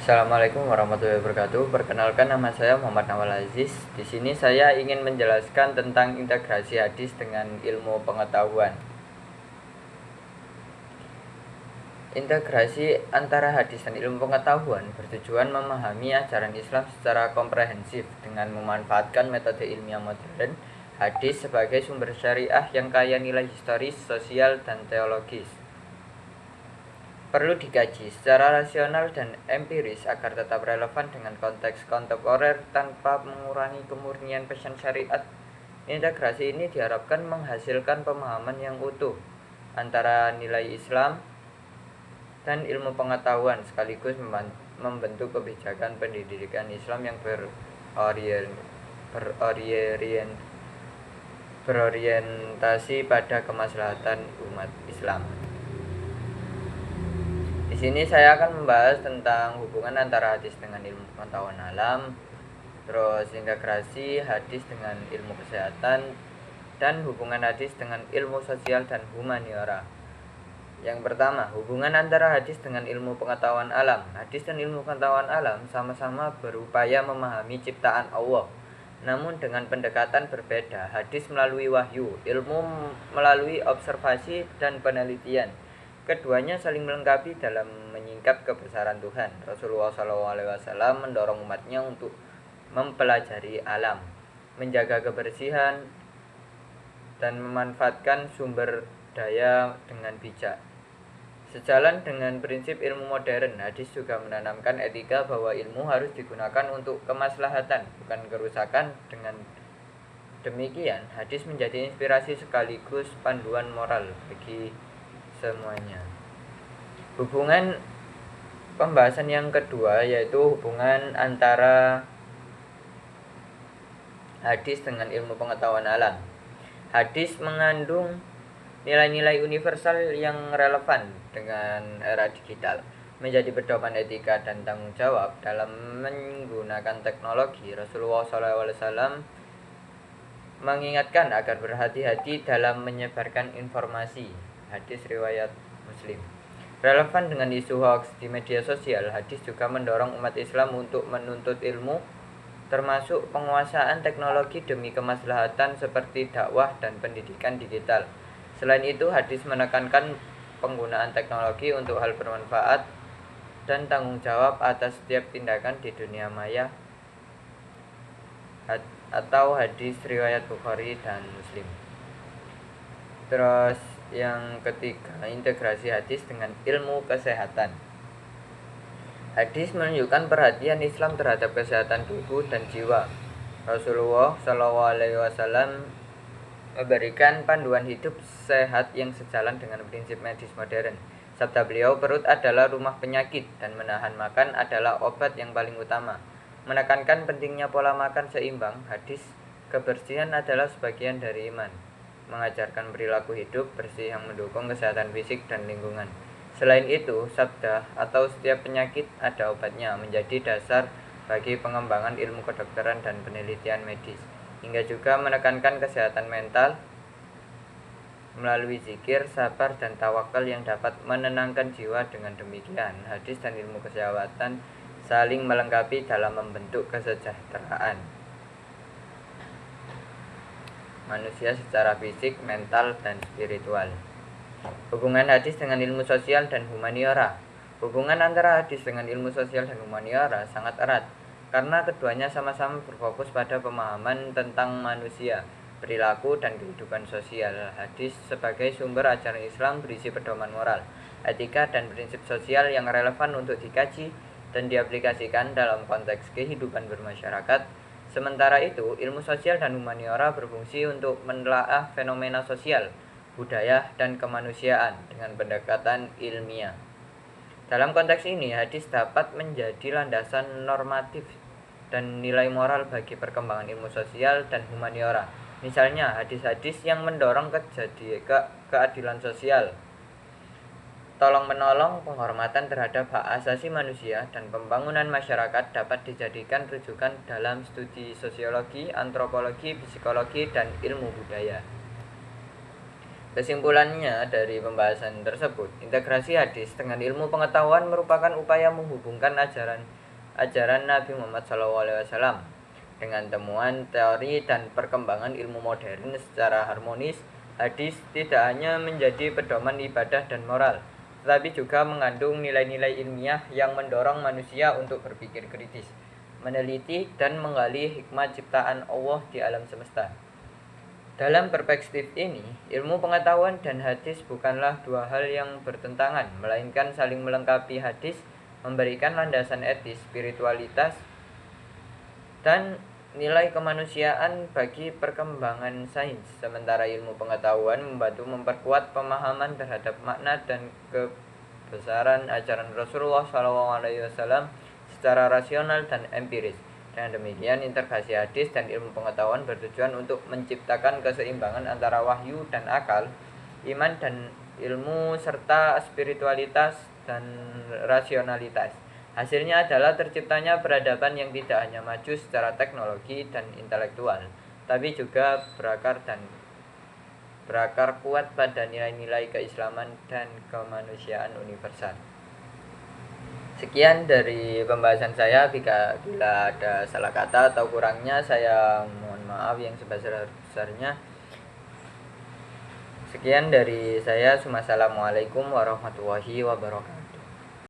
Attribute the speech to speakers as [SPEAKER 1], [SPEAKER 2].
[SPEAKER 1] Assalamualaikum warahmatullahi wabarakatuh. Perkenalkan, nama saya Muhammad Nawal Aziz. Di sini saya ingin menjelaskan tentang integrasi hadis dengan ilmu pengetahuan. Integrasi antara hadis dan ilmu pengetahuan bertujuan memahami ajaran Islam secara komprehensif dengan memanfaatkan metode ilmiah modern. Hadis sebagai sumber syariah yang kaya nilai historis, sosial, dan teologis, perlu dikaji secara rasional dan empiris agar tetap relevan dengan konteks kontemporer tanpa mengurangi kemurnian pesan syariat. Integrasi ini diharapkan menghasilkan pemahaman yang utuh antara nilai Islam dan ilmu pengetahuan, sekaligus membentuk kebijakan pendidikan Islam yang berorientasi pada kemaslahatan umat Islam. Di sini saya akan membahas tentang hubungan antara hadis dengan ilmu pengetahuan alam, terus integrasi hadis dengan ilmu kesehatan, dan hubungan hadis dengan ilmu sosial dan humaniora. Yang pertama, hubungan antara hadis dengan ilmu pengetahuan alam. Hadis dan ilmu pengetahuan alam sama-sama berupaya memahami ciptaan Allah, namun dengan pendekatan berbeda. Hadis melalui wahyu, ilmu melalui observasi dan penelitian. Keduanya saling melengkapi dalam menyingkap kebesaran Tuhan. Rasulullah SAW mendorong umatnya untuk mempelajari alam, menjaga kebersihan, dan memanfaatkan sumber daya dengan bijak. Sejalan dengan prinsip ilmu modern, hadis juga menanamkan etika bahwa ilmu harus digunakan untuk kemaslahatan, bukan kerusakan. Dengan demikian, hadis menjadi inspirasi sekaligus panduan moral bagi semuanya. Hubungan pembahasan yang kedua yaitu hubungan antara hadis dengan ilmu pengetahuan alam. Hadis mengandung nilai-nilai universal yang relevan dengan era digital, menjadi pedoman etika dan tanggung jawab dalam menggunakan teknologi. Rasulullah SAW mengingatkan agar berhati-hati dalam menyebarkan informasi. Hadis riwayat Muslim. Relevan dengan isu hoax di media sosial, hadis juga mendorong umat Islam untuk menuntut ilmu, termasuk penguasaan teknologi demi kemaslahatan seperti dakwah dan pendidikan digital. Selain itu, hadis menekankan penggunaan teknologi untuk hal bermanfaat dan tanggung jawab atas setiap tindakan di dunia maya, atau hadis riwayat Bukhari dan Muslim. Terus yang ketiga, integrasi hadis dengan ilmu kesehatan. Hadis menunjukkan perhatian Islam terhadap kesehatan tubuh dan jiwa. Rasulullah SAW memberikan panduan hidup sehat yang sejalan dengan prinsip medis modern. Sabda beliau, perut adalah rumah penyakit dan menahan makan adalah obat yang paling utama. Menekankan pentingnya pola makan seimbang. Hadis, kebersihan adalah sebagian dari iman, mengajarkan perilaku hidup bersih yang mendukung kesehatan fisik dan lingkungan. Selain itu, sabda atau setiap penyakit ada obatnya menjadi dasar bagi pengembangan ilmu kedokteran dan penelitian medis, hingga juga menekankan kesehatan mental melalui zikir, sabar, dan tawakal yang dapat menenangkan jiwa. Dengan demikian, hadis dan ilmu kesehatan saling melengkapi dalam membentuk kesejahteraan manusia secara fisik, mental, dan spiritual. Hubungan hadis dengan ilmu sosial dan humaniora. Hubungan antara hadis dengan ilmu sosial dan humaniora sangat erat, karena keduanya sama-sama berfokus pada pemahaman tentang manusia, perilaku, dan kehidupan sosial. Hadis sebagai sumber ajaran Islam berisi pedoman moral, etika, dan prinsip sosial yang relevan untuk dikaji dan diaplikasikan dalam konteks kehidupan bermasyarakat. Sementara itu, ilmu sosial dan humaniora berfungsi untuk menelaah fenomena sosial, budaya, dan kemanusiaan dengan pendekatan ilmiah. Dalam konteks ini, hadis dapat menjadi landasan normatif dan nilai moral bagi perkembangan ilmu sosial dan humaniora. Misalnya, hadis-hadis yang mendorong keadilan sosial, tolong-menolong, penghormatan terhadap hak asasi manusia, dan pembangunan masyarakat dapat dijadikan rujukan dalam studi sosiologi, antropologi, psikologi, dan ilmu budaya. Kesimpulannya dari pembahasan tersebut, integrasi hadis dengan ilmu pengetahuan merupakan upaya menghubungkan ajaran Nabi Muhammad SAW dengan temuan teori dan perkembangan ilmu modern secara harmonis. Hadis tidak hanya menjadi pedoman ibadah dan moral, tetapi juga mengandung nilai-nilai ilmiah yang mendorong manusia untuk berpikir kritis, meneliti dan menggali hikmah ciptaan Allah di alam semesta. Dalam perspektif ini, ilmu pengetahuan dan hadis bukanlah dua hal yang bertentangan, melainkan saling melengkapi. Hadis memberikan landasan etis, spiritualitas, dan nilai kemanusiaan bagi perkembangan sains, sementara ilmu pengetahuan membantu memperkuat pemahaman terhadap makna dan kebesaran ajaran Rasulullah SAW secara rasional dan empiris. Dengan demikian, integrasi hadis dan ilmu pengetahuan bertujuan untuk menciptakan keseimbangan antara wahyu dan akal, iman dan ilmu, serta spiritualitas dan rasionalitas. Hasilnya adalah terciptanya peradaban yang tidak hanya maju secara teknologi dan intelektual, tapi juga berakar kuat pada nilai-nilai keislaman dan kemanusiaan universal. Sekian dari pembahasan saya. Bila ada salah kata atau kurangnya, saya mohon maaf yang sebesar-besarnya. Sekian dari saya. Wassalamualaikum warahmatullahi wabarakatuh.